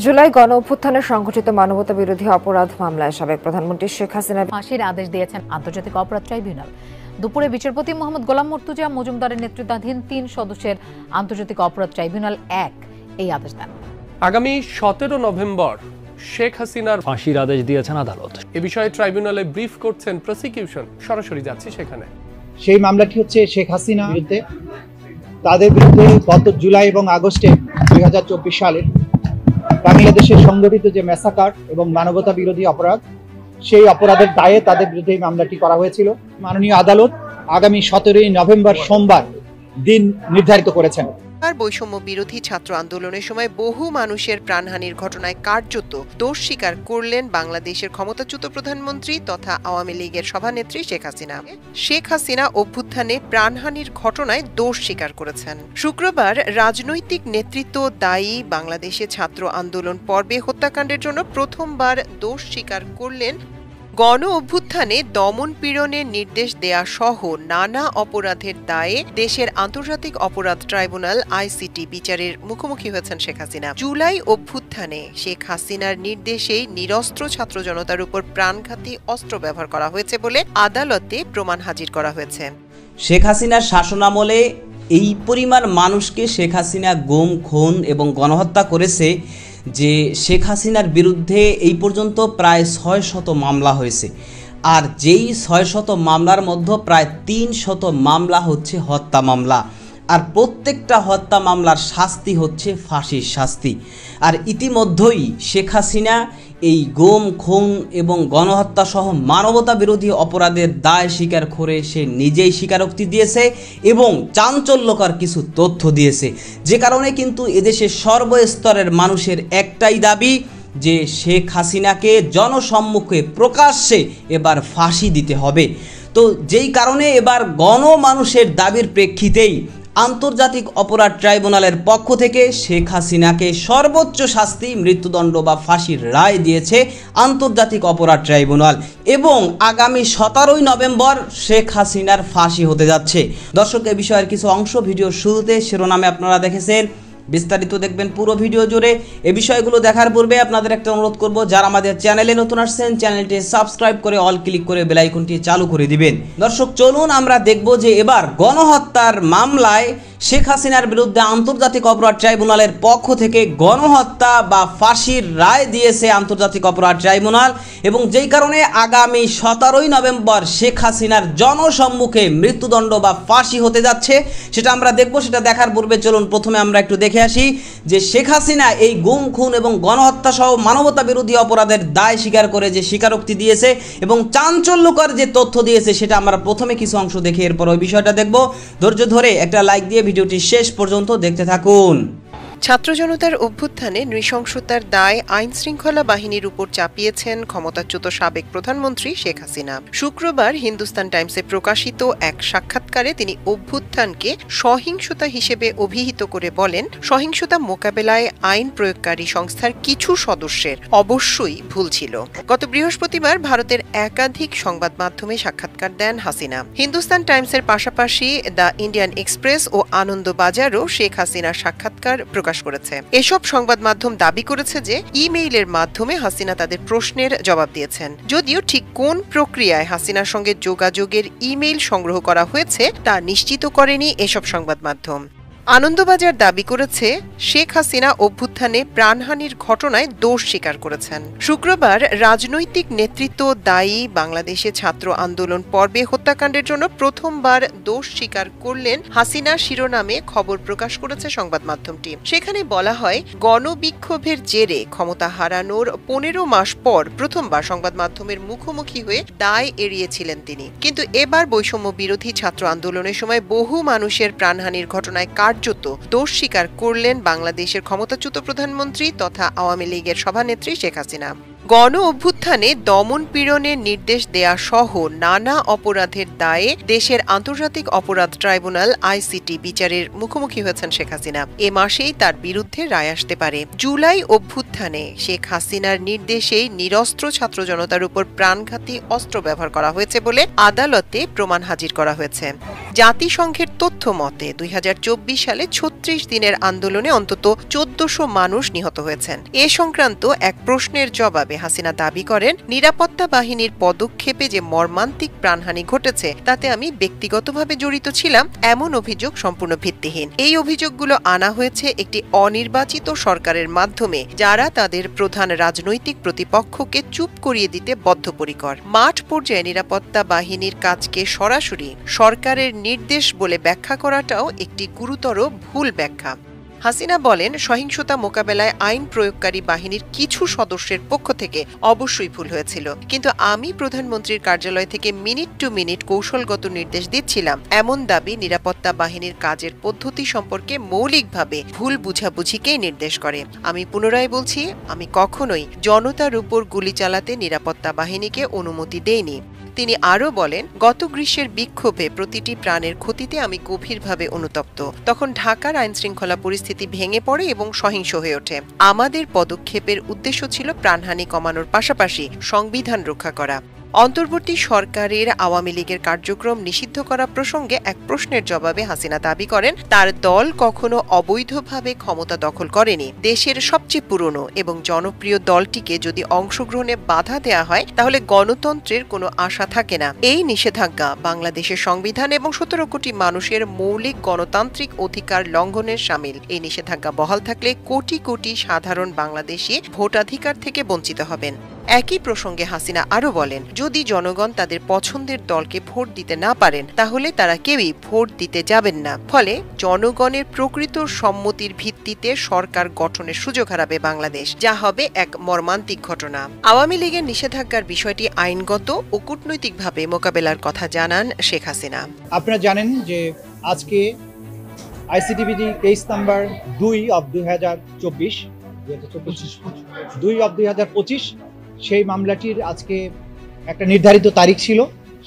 জুলাই গণ অভ্যুত্থানে সংঘটিত মানবতা বিরোধী অপরাধ মামলায় সাবেক প্রধানমন্ত্রী শেখ হাসিনা ফাঁসির আদেশ দিয়েছেন আন্তর্জাতিক অপরাধ ট্রাইব্যুনাল। দুপুরে বিচারপতি মোহাম্মদ গোলাম মর্তুজা মজুমদারের নেতৃত্বাধীন ৩ সদস্যের আন্তর্জাতিক অপরাধ ট্রাইব্যুনাল ১ এই আদেশ দেন। আগামী ১৭ নভেম্বর শেখ হাসিনার ফাঁসির আদেশ দিয়েছেন আদালত। এ বিষয়ে ট্রাইব্যুনালে ব্রিফ করছেন প্রসিকিউশন। সরাসরি যাচ্ছি সেখানে। সেই মামলাটি হচ্ছে শেখ হাসিনা বিরুদ্ধে। তাদের বিরুদ্ধে গত জুলাই এবং আগস্টে ২০২৪ সালে বাংলাদেশে সংগঠিত যে ম্যাসাকার এবং মানবতা বিরোধী অপরাধ, সেই অপরাধের দায়ে তাদের বিরুদ্ধে এই মামলাটি করা হয়েছিল। মাননীয় আদালত আগামী ১৭ নভেম্বর সোমবার দিন নির্ধারিত করেছেন। বৈষম্য বিরোধী ছাত্র আন্দোলনের সময় বহু মানুষের প্রাণহানির ঘটনায় কার্যত দোষ স্বীকার করলেন বাংলাদেশের ক্ষমতাচ্যুত প্রধানমন্ত্রী তথা আওয়ামী লীগের সভানেত্রী শেখ হাসিনা। শেখ হাসিনা অভ্যুত্থানে প্রাণহানির ঘটনায় দোষ স্বীকার করেছেন। শুক্রবার রাজনৈতিক নেতৃত্ব দায়ী বাংলাদেশে ছাত্র আন্দোলন পর্বে হত্যাকাণ্ডের জন্য প্রথমবার দোষ স্বীকার করলেন। গণ অভ্যুত্থানে দমন পীড়নের নির্দেশ দেয়া সহ নানা অপরাধের দায়ে দেশের আন্তর্জাতিক অপরাধ ট্রাইব্যুনাল আইসিটি বিচারের মুখোমুখি হয়েছেন শেখ হাসিনা। জুলাই অভ্যুত্থানে শেখ হাসিনার নির্দেশেই নিরস্ত্র ছাত্র জনতার উপর প্রাণঘাতী অস্ত্র ব্যবহার করা হয়েছে বলে আদালতে প্রমাণ হাজির করা হয়েছে। শেখ হাসিনার শাসনামলে এই পরিমাণ মানুষকে শেখ হাসিনা গুম, খুন এবং গণহত্যা করেছে যে শেখ হাসিনার বিরুদ্ধে এই পর্যন্ত প্রায় ৬০০ মামলা হয়েছে। আর যেই ৬০০ মামলার মধ্যে প্রায় ৩০০ মামলা হচ্ছে হত্যা মামলা। আর প্রত্যেকটা হত্যা মামলার শাস্তি হচ্ছে ফাঁসির শাস্তি। আর ইতিমধ্যেই শেখ হাসিনা এই গুম, খুন এবং গণহত্যা সহ মানবতা বিরোধী অপরাধের দায় স্বীকার করে সে নিজেই স্বীকারোক্তি দিয়েছে এবং চাঞ্চল্যকর কিছু তথ্য দিয়েছে, যে কারণে কিন্তু এদেশের সর্বস্তরের মানুষের একটাই দাবি যে শেখ হাসিনাকে জনসম্মুখে প্রকাশ্যে এবার ফাঁসি দিতে হবে। তো যেই কারণে এবার গণমানুষের দাবির প্রেক্ষিতেই আন্তর্জাতিক অপরাধ ট্রাইব্যুনালের পক্ষ থেকে শেখ হাসিনাকে সর্বোচ্চ শাস্তি মৃত্যুদণ্ড বা ফাঁসির রায় দিয়েছে আন্তর্জাতিক অপরাধ ট্রাইব্যুনাল এবং আগামী ১৭ নভেম্বর শেখ হাসিনার ফাঁসি হতে যাচ্ছে। দর্শক, এ বিষয়ের কিছু অংশ ভিডিওর শুরুতে শিরোনামে আপনারা দেখেছেন, বিস্তারিত দেখবেন পুরো ভিডিও জুড়ে। এই বিষয়গুলো দেখার পূর্বে আপনাদের একটা অনুরোধ করব, যারা আমাদের চ্যানেলে নতুন আসছেন চ্যানেলটি সাবস্ক্রাইব করে অল ক্লিক করে বেল আইকনটি চালু করে দিবেন। দর্শক, চলুন আমরা দেখব যে এবার গণহত্যার মামলায় শেখ হাসিনার বিরুদ্ধে আন্তর্জাতিক অপরাধ ট্রাইব্যুনালের পক্ষ থেকে গণহত্যা বা ফাঁসির রায় দিয়েছে আন্তর্জাতিক অপরাধ ট্রাইব্যুনাল এবং যেই কারণে আগামী ১৭ নভেম্বর শেখ হাসিনার জনসম্মুখে মৃত্যুদণ্ড বা ফাঁসি হতে যাচ্ছে। সেটা আমরা দেখব। সেটা দেখার পূর্বে চলুন প্রথমে আমরা একটু দেখে আসি যে শেখ হাসিনা এই গুম, খুন এবং গণহত্যা সহ মানবতা বিরোধী অপরাধের দায় স্বীকার করে যে স্বীকারোক্তি দিয়েছে এবং চাঞ্চল্যকর যে তথ্য দিয়েছে সেটা আমরা প্রথমে কিছু অংশ দেখে এরপর ওই বিষয়টা দেখব। ধৈর্য ধরে একটা লাইক দিয়ে ভিডিওটি শেষ পর্যন্ত দেখতে থাকুন। ছাত্র জনতার অভ্যুত্থানে নৃশংসতার দায় আইন শৃঙ্খলা বাহিনীর উপর চাপিয়েছেন ক্ষমতাচ্যুত সাবেক প্রধানমন্ত্রী শেখ হাসিনা। শুক্রবার হিন্দুস্তান টাইমসে প্রকাশিত এক সাক্ষাৎকারে তিনি অভ্যুত্থানকে সহিংসতা হিসেবে অভিহিত করে বলেন, সহিংসতা মোকাবেলায় আইন প্রয়োগকারী সংস্থার কিছু সদস্যের অবশ্যই ভুল ছিল। গত বৃহস্পতিবার ভারতের একাধিক সংবাদ মাধ্যমে সাক্ষাৎকার দেন হাসিনা। হিন্দুস্তান টাইমসের পাশাপাশি দ্য ইন্ডিয়ান এক্সপ্রেস ও আনন্দবাজারও শেখ হাসিনার সাক্ষাৎকার প্রকাশ করেছে। এসব সংবাদ মাধ্যম দাবি করেছে যে ইমেইলের মাধ্যমে হাসিনা তাদের প্রশ্নের জবাব দিয়েছেন। যদিও ঠিক কোন প্রক্রিয়ায় হাসিনার সঙ্গে যোগাযোগের ইমেইল সংগ্রহ করা হয়েছে তা নিশ্চিত করেনি এসব সংবাদ মাধ্যম। আনন্দবাজার দাবি করেছে শেখ হাসিনা অভ্যুত্থানে প্রাণহানির ঘটনায় দোষ স্বীকার করেছেন। শুক্রবার রাজনৈতিক নেতৃত্ব দায়ী বাংলাদেশে ছাত্র আন্দোলন পর্বে হত্যাকাণ্ডের জন্য প্রথমবার দোষ স্বীকার করলেন হাসিনা শিরোনামে খবর প্রকাশ করেছে সংবাদ মাধ্যমটি। সেখানে বলা হয়, গণবিক্ষোভের জেরে ক্ষমতা হারানোর ১৫ মাস পর প্রথমবার সংবাদ মাধ্যমের মুখোমুখি হয়ে দায় এড়িয়েছিলেন তিনি। কিন্তু এবার বৈষম্য বিরোধী ছাত্র আন্দোলনের সময় বহু মানুষের প্রাণহানির ঘটনায় কার্যত দোষ স্বীকার করলেন বাংলাদেশের ক্ষমতাচ্যুত প্রধানমন্ত্রী তথা আওয়ামী লীগের সভানেত্রী শেখ হাসিনা। গণ অভ্যুত্থানে দমন পীড়নের নির্দেশ দেয়া সহ নানা অপরাধের দায়ে দেশের আন্তর্জাতিক অপরাধ ট্রাইব্যুনাল আইসিটি বিচারের মুখোমুখি হয়েছেন শেখ হাসিনা। এ মাসেই তার বিরুদ্ধে রায় আসতে পারে। জুলাই অভ্যুত্থানে শেখ হাসিনার নির্দেশেই নিরস্ত্র ছাত্র জনতার উপর প্রাণঘাতী অস্ত্র ব্যবহার করা হয়েছে বলে আদালতে প্রমাণ হাজির করা হয়েছে। জাতিসংঘের তথ্য মতে 2024 সালে 36 দিনের আন্দোলনে অন্তত 1400 মানুষ নিহত হয়েছেন। এ সংক্রান্ত এক প্রশ্নের জবাবে হাসিনা দাবি করেন, নিরাপত্তা বাহিনীর পদক্ষেপে যে মর্মান্তিক প্রাণহানি ঘটেছে তাতে আমি ব্যক্তিগতভাবে জড়িত ছিলাম এমন অভিযোগ সম্পূর্ণ ভিত্তিহীন। এই অভিযোগগুলো আনা হয়েছে একটি অনির্বাচিত সরকারের মাধ্যমে, যারা তাদের প্রধান রাজনৈতিক প্রতিপক্ষকে চুপ করিয়ে দিতে বদ্ধপরিকর। মাঠ পর্যায়ে নিরাপত্তা বাহিনীর কাজকে সরাসরি সরকারের নির্দেশ বলে ব্যাখ্যা করাটাও একটি গুরুতর ভুল ব্যাখ্যা। হাসিনা বলেন, সহিংসতা মোকাবেলায় আইন প্রয়োগকারী বাহিনীর কিছু সদস্যের পক্ষ থেকে অবশ্যই ভুল হয়েছিল, কিন্তু আমি প্রধানমন্ত্রীর কার্যালয় থেকে মিনিট টু মিনিট কৌশলগত নির্দেশ দিচ্ছিলাম এমন দাবি নিরাপত্তা বাহিনীর কাজের পদ্ধতি সম্পর্কে মৌলিকভাবে ভুল বুঝাবুঝিকেই নির্দেশ করে। আমি পুনরায় বলছি, আমি কখনোই জনতার উপর গুলি চালাতে নিরাপত্তা বাহিনীকে অনুমতি দেইনি। তিনি আরও বলেন, গত গ্রীষ্মের বিক্ষোভে প্রতিটি প্রাণের ক্ষতিতে আমি গভীরভাবে অনুতপ্ত। তখন ঢাকার আইনশৃঙ্খলা পরিস্থিতি ভেঙে পড়ে এবং সহিংস হয়ে ওঠে। আমাদের পদক্ষেপের উদ্দেশ্য ছিল প্রাণহানি কমানোর পাশাপাশি সংবিধান রক্ষা করা। অন্তর্বর্তী সরকারের আওয়ামী লীগের কার্যক্রম নিষিদ্ধ করা প্রসঙ্গে এক প্রশ্নের জবাবে হাসিনা দাবি করেন, তার দল কখনো অবৈধভাবে ক্ষমতা দখল করেনি। দেশের সবচেয়ে পুরনো এবং জনপ্রিয় দলটিকে যদি অংশগ্রহণে বাধা দেয়া হয় তাহলে গণতন্ত্রের কোনো আশা থাকে না। এই নিষেধাজ্ঞা বাংলাদেশের সংবিধান এবং 17 কোটি মানুষের মৌলিক গণতান্ত্রিক অধিকার লঙ্ঘনের শামিল। এই নিষেধাজ্ঞা বহাল থাকলে কোটি কোটি সাধারণ বাংলাদেশি ভোটাধিকার থেকে বঞ্চিত হবেন। একই প্রসঙ্গে হাসিনা আরও বলেন, যদি জনগণ তাদের পছন্দের দলকে ভোট দিতে না পারেন তাহলে তারা কেউই ভোট দিতে যাবেন না। ফলে জনগণের প্রকৃত সম্মতির ভিত্তিতে সরকার গঠনের সুযোগ হারাবে বাংলাদেশ, যা হবে এক মর্মান্তিক ঘটনা। আওয়ামী লীগের নিষেধাজ্ঞার বিষয়টি আইনগত ও কূটনৈতিকভাবে মোকাবেলার কথা জানান শেখ হাসিনা। আপনারা জানেন যে আজকে আইসিটিবিডি কেস নাম্বার 2/2024 সেই মামলাটির আজকে একটা নির্ধারিত তারিখ ছিল।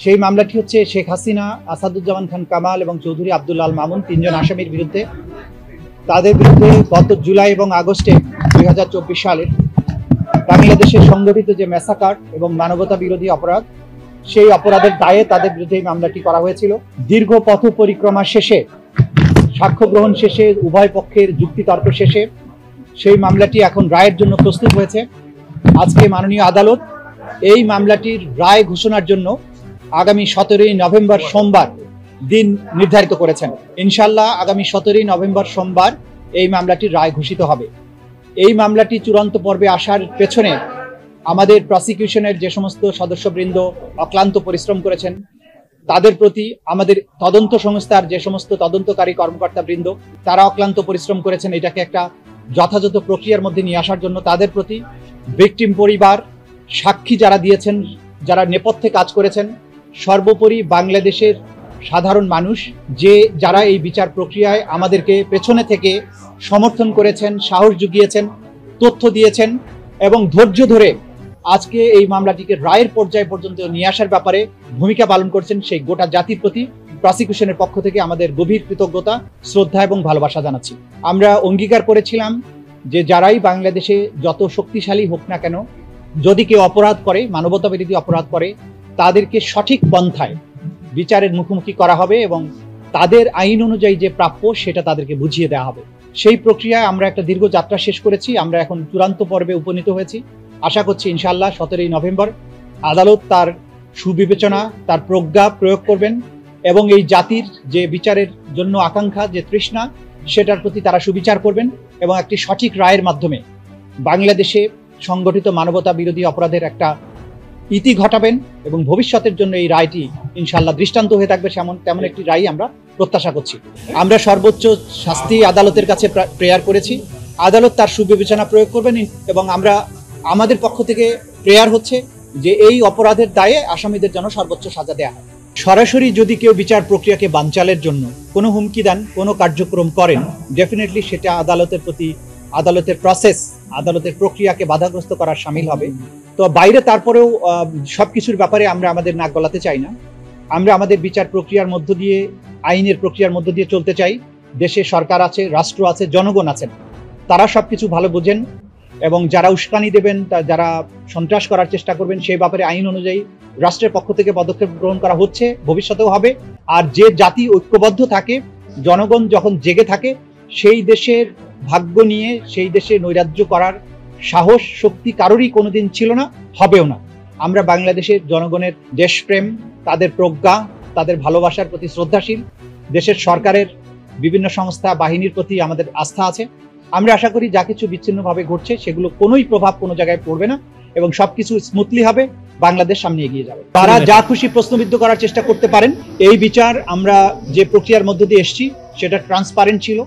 সেই মামলাটি হচ্ছে শেখ হাসিনা, আসাদুজ্জামান খান কামাল এবং চৌধুরী আব্দুল আল মামুন, 3 জন আসামির বিরুদ্ধে। তাদের বিরুদ্ধে গত জুলাই এবং আগস্টে 2024 সালের বাংলাদেশের সংগঠিত যে ম্যাসাকার এবং মানবতা বিরোধী অপরাধ, সেই অপরাধের দায়ে তাদের বিরুদ্ধে এই মামলাটি করা হয়েছিল। দীর্ঘ পথ পরিক্রমা শেষে, সাক্ষ্য গ্রহণ শেষে, উভয় পক্ষের যুক্তিতর্ক শেষে সেই মামলাটি এখন রায়ের জন্য প্রস্তুত হয়েছে। আজকে মাননীয় আদালত এই মামলাটির রায় ঘোষণার জন্য আগামী 17 নভেম্বর সোমবার দিন নির্ধারিত করেছেন। ইনশাল্লাহ আগামী 17 নভেম্বর সোমবার এই মামলাটির রায় ঘোষিত হবে। এই মামলাটি চূড়ান্ত পর্বে আসার পেছনে আমাদের প্রসিকিউশনের যে সমস্ত সদস্যবৃন্দ অক্লান্ত পরিশ্রম করেছেন, তাদের প্রতি আমাদের তদন্ত সংস্থার যে সমস্ত তদন্তকারী কর্মকর্তাবৃন্দ তারা অক্লান্ত পরিশ্রম করেছেন এটাকে একটা যথাযথ প্রক্রিয়ার মধ্যে নিয়ে আসার জন্য, তাদের প্রতি ভিকটিম পরিবার, সাক্ষী যারা দিয়েছেন, যারা নেপথ্যে কাজ করেছেন, সর্বোপরি বাংলাদেশের সাধারণ মানুষ যারা এই বিচার প্রক্রিয়ায় আমাদেরকে পেছনে থেকে সমর্থন করেছেন, সাহস জুগিয়েছেন, তথ্য দিয়েছেন এবং ধৈর্য ধরে আজকে এই মামলাটিকে রায়ের পর্যায় পর্যন্ত নিয়ে আসার ব্যাপারে ভূমিকা পালন করছেন, সেই গোটা জাতির প্রতি প্রসিকিউশনের পক্ষ থেকে আমাদের গভীর কৃতজ্ঞতা, শ্রদ্ধা এবং ভালোবাসা জানাচ্ছি। আমরা অঙ্গীকার করেছিলাম যে যারাই বাংলাদেশে যত শক্তিশালী হোক না কেন, যদি কেউ অপরাধ করে, মানবতা বিরোধী অপরাধ করে, তাদেরকে সঠিক পন্থায় বিচারের মুখোমুখি করা হবে এবং তাদের আইন অনুযায়ী যে প্রাপ্য সেটা তাদেরকে বুঝিয়ে দেওয়া হবে। সেই প্রক্রিয়ায় আমরা একটা দীর্ঘ যাত্রা শেষ করেছি। আমরা এখন চূড়ান্ত পর্বে উপনীত হয়েছি। আশা করছি ইনশাআল্লাহ 17 নভেম্বর আদালত তার সুবিবেচনা, তার প্রজ্ঞা প্রয়োগ করবেন এবং এই জাতির যে বিচারের জন্য আকাঙ্ক্ষা, যে তৃষ্ণা, সেটার প্রতি তারা সুবিচার করবেন এবং একটি সঠিক রায়ের মাধ্যমে বাংলাদেশে সংগঠিত মানবতা বিরোধী অপরাধের একটা ইতি ঘটাবেন এবং ভবিষ্যতের জন্য এই রায়টি ইনশাআল্লাহ দৃষ্টান্ত হয়ে থাকবে তেমন একটি রায় আমরা প্রত্যাশা করছি। আমরা সর্বোচ্চ শাস্তি আদালতের কাছে প্রেয়ার করেছি, আদালত তার সুবিবেচনা প্রয়োগ করবেন এবং আমাদের পক্ষ থেকে প্রেয়ার হচ্ছে যে এই অপরাধের দায়ে আসামিদের জন্য সর্বোচ্চ সাজা দেয়া হয়। সরাসরি যদি কেউ বিচার প্রক্রিয়াকে বানচালের জন্য কোনো হুমকি দেন, কোনো কার্যক্রম করেন, ডেফিনেটলি সেটা আদালতের প্রতি, আদালতের প্রসেস, আদালতের প্রক্রিয়াকে বাধাগ্রস্ত করার শামিল হবে। তো বাইরে তারপরেও সবকিছুর ব্যাপারে আমরা আমাদের নাক গলাতে চাই না। আমরা আমাদের বিচার প্রক্রিয়ার মধ্য দিয়ে, আইনের প্রক্রিয়ার মধ্য দিয়ে চলতে চাই। দেশে সরকার আছে, রাষ্ট্র আছে, জনগণ আছেন, তারা সবকিছু ভালো বোঝেন এবং যারা উস্কানি দেবেন, যারা সন্ত্রাস করার চেষ্টা করবেন, সেই ব্যাপারে আইন অনুযায়ী রাষ্ট্রের পক্ষ থেকে পদক্ষেপ গ্রহণ করা হচ্ছে, ভবিষ্যতেও হবে। আর যে জাতি ঐক্যবদ্ধ থাকে, জনগণ যখন জেগে থাকে, সেই দেশের ভাগ্য নিয়ে সেই দেশে নৈরাজ্য করার সাহস শক্তি কারোরই কোনোদিন ছিল না, হবেও না। আমরা বাংলাদেশের জনগণের দেশপ্রেম, তাদের প্রজ্ঞা, তাদের ভালোবাসার প্রতি শ্রদ্ধাশীল, দেশের সরকারের বিভিন্ন সংস্থা বাহিনীর প্রতি আমাদের আস্থা আছে। আমরা আশা করি যা কিছু বিচ্ছিন্নভাবে ঘটছে সেগুলো কোনোই প্রভাব কোনো জায়গায় পড়বে না এবং সবকিছু স্মুথলি হবে, বাংলাদেশ সামনে এগিয়ে যাবে। তারা যা খুশি প্রশ্নবিদ্ধ করার চেষ্টা করতে পারেন। এই বিচার আমরা যে প্রক্রিয়ার মধ্য দিয়ে এসেছি সেটা ট্রান্সপারেন্ট ছিল,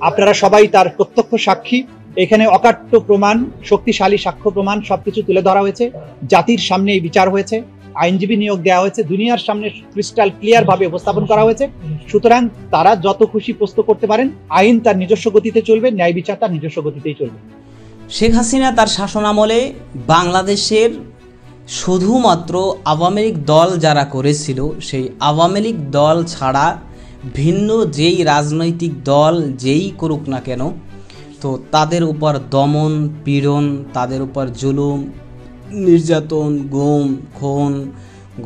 আপনারা সবাই তার প্রত্যক্ষ সাক্ষী। এখানে অকাট্য প্রমাণ, শক্তিশালী সাক্ষ্য প্রমাণ সবকিছু তুলে ধরা হয়েছে, জাতির সামনে এই বিচার হয়েছে, আইনজীবী নিয়োগ দেওয়া হয়েছে, দুনিয়ার সামনে ক্রিস্টাল ক্লিয়ার ভাবে উপস্থাপন করা হয়েছে। সুতরাং তারা যত খুশি প্রশ্ন করতে পারেন, আইন তার নিজস্ব গতিতে চলবে, ন্যায় বিচার তার নিজস্ব গতিতেই চলবে। শেখ হাসিনা তার শাসনামলে বাংলাদেশের শুধুমাত্র আওয়ামী লীগ দল যারা করেছিল, সেই আওয়ামী লীগ দল ছাড়া ভিন্ন যেই রাজনৈতিক দল যেই করুক না কেন, তো তাদের উপর দমন পীড়ন, তাদের উপর জুলুম নির্যাতন, গুম খুন,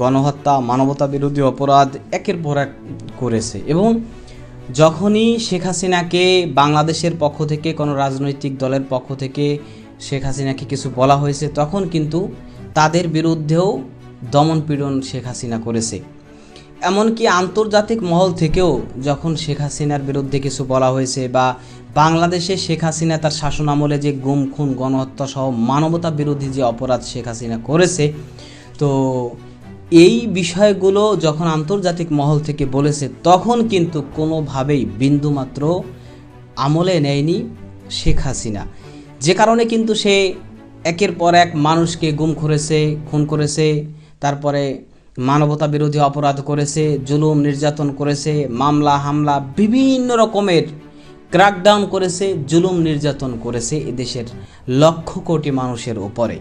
গণহত্যা, মানবতা বিরোধী অপরাধ একের পর এক করেছে। এবং যখনই শেখ হাসিনাকে বাংলাদেশের পক্ষ থেকে, কোনো রাজনৈতিক দলের পক্ষ থেকে শেখ হাসিনাকে কিছু বলা হয়েছে, তখন কিন্তু তাদের বিরুদ্ধেও দমন পীড়ন শেখ হাসিনা করেছে। এমনকি আন্তর্জাতিক মহল থেকেও যখন শেখ হাসিনার বিরুদ্ধে কিছু বলা হয়েছে, বা বাংলাদেশে শেখ হাসিনা তার শাসনামলে যে গুম খুন গণহত্যা সহ মানবতা বিরোধী যে অপরাধ শেখ হাসিনা করেছে, তো এই বিষয়গুলো যখন আন্তর্জাতিক মহল থেকে বলেছে, তখন কিন্তু কোনোভাবেই বিন্দুমাত্র আমলে নেয়নি শেখ হাসিনা। যে কারণে কিন্তু সে একের পর এক মানুষকে গুম করেছে, খুন করেছে, তারপরে মানবতা বিরোধী অপরাধ করেছে, জুলুম নির্যাতন করেছে, মামলা হামলা বিভিন্ন রকমের ক্র্যাকডাউন করেছে, জুলুম নির্যাতন করেছে এদেশের লক্ষ কোটি মানুষের উপরে।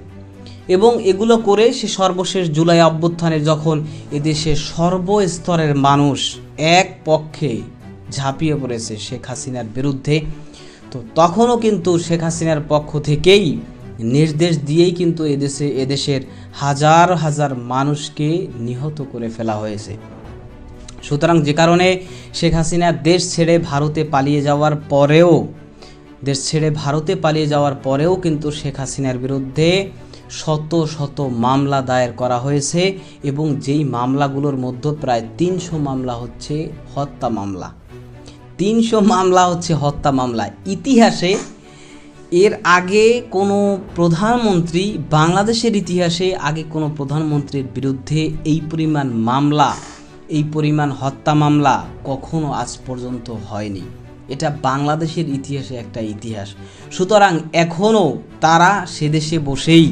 এবং এগুলো করে সে সর্বশেষ জুলাই অভ্যুত্থানে যখন এদেশের সর্বস্তরের মানুষ এক পক্ষে ঝাঁপিয়ে পড়েছে শেখ হাসিনার বিরুদ্ধে, তো তখনও কিন্তু শেখ হাসিনার পক্ষ থেকেই নির্দেশ দিয়েই কিন্তু এদেশের হাজার হাজার মানুষকে নিহত করে ফেলা হয়েছে। সুতরাং যে কারণে শেখ হাসিনা দেশ ছেড়ে ভারতে পালিয়ে যাওয়ার পরেও কিন্তু শেখ হাসিনার বিরুদ্ধে শত শত মামলা দায়ের করা হয়েছে। এবং যেই মামলাগুলোর মধ্যে প্রায় 300 মামলা হচ্ছে হত্যা মামলা। 300 মামলা হচ্ছে হত্যা মামলা। ইতিহাসে এর আগে কোনো প্রধানমন্ত্রী, বাংলাদেশের ইতিহাসে আগে কোনো প্রধানমন্ত্রীর বিরুদ্ধে এই পরিমাণ মামলা, এই পরিমাণ হত্যা মামলা কখনো আজ পর্যন্ত হয়নি। এটা বাংলাদেশের ইতিহাসে একটা ইতিহাস। সুতরাং এখনও তারা সেদেশে বসেই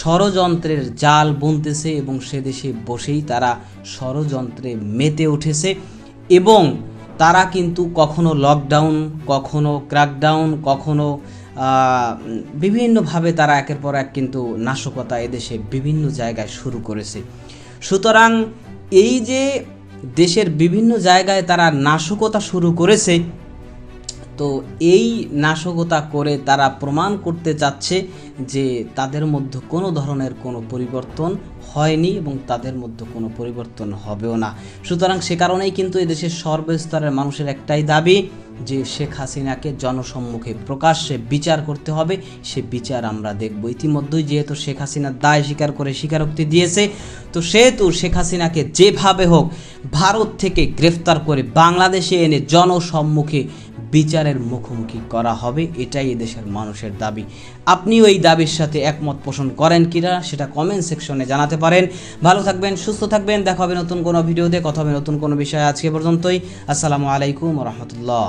ষড়যন্ত্রের জাল বুনতেছে এবং সেদেশে বসেই তারা ষড়যন্ত্রে মেতে উঠেছে। এবং তারা কিন্তু কখনো লকডাউন, কখনো ক্র্যাকডাউন, কখনো বিভিন্নভাবে তারা একের পর এক কিন্তু নাশকতা এদেশে বিভিন্ন জায়গায় শুরু করেছে। সুতরাং এই যে দেশের বিভিন্ন জায়গায় তারা নাশকতা শুরু করেছে, তো এই নাশকতা করে তারা প্রমাণ করতে চাচ্ছে যে তাদের মধ্যে কোনো ধরনের কোনো পরিবর্তন হয়নি এবং তাদের মধ্যে কোনো পরিবর্তন হবেও না। সুতরাং সে কারণেই কিন্তু এদেশের সর্বস্তরের মানুষের একটাই দাবি যে শেখ হাসিনাকে জনসম্মুখে প্রকাশ্যে বিচার করতে হবে। সে বিচার আমরা দেখব। ইতিমধ্যেই যেহেতু শেখ হাসিনার দায় স্বীকার করে স্বীকারোক্তি দিয়েছে, তো সেহেতু শেখ হাসিনাকে যেভাবে হোক ভারত থেকে গ্রেফতার করে বাংলাদেশে এনে জনসম্মুখে বিচারের মুখোমুখি করা হবে। এটাই এদেশের মানুষের দাবি। আপনিও এই দাবির সাথে একমত পোষণ করেন কিনা সেটা কমেন্ট সেকশনে জানাতে পারেন। ভালো থাকবেন, সুস্থ থাকবেন। দেখা হবে নতুন কোনো ভিডিওতে, কথা হবে নতুন কোনো বিষয়। আজকে পর্যন্তই। আসসালামু আলাইকুম ওয়া রাহমাতুল্লাহ।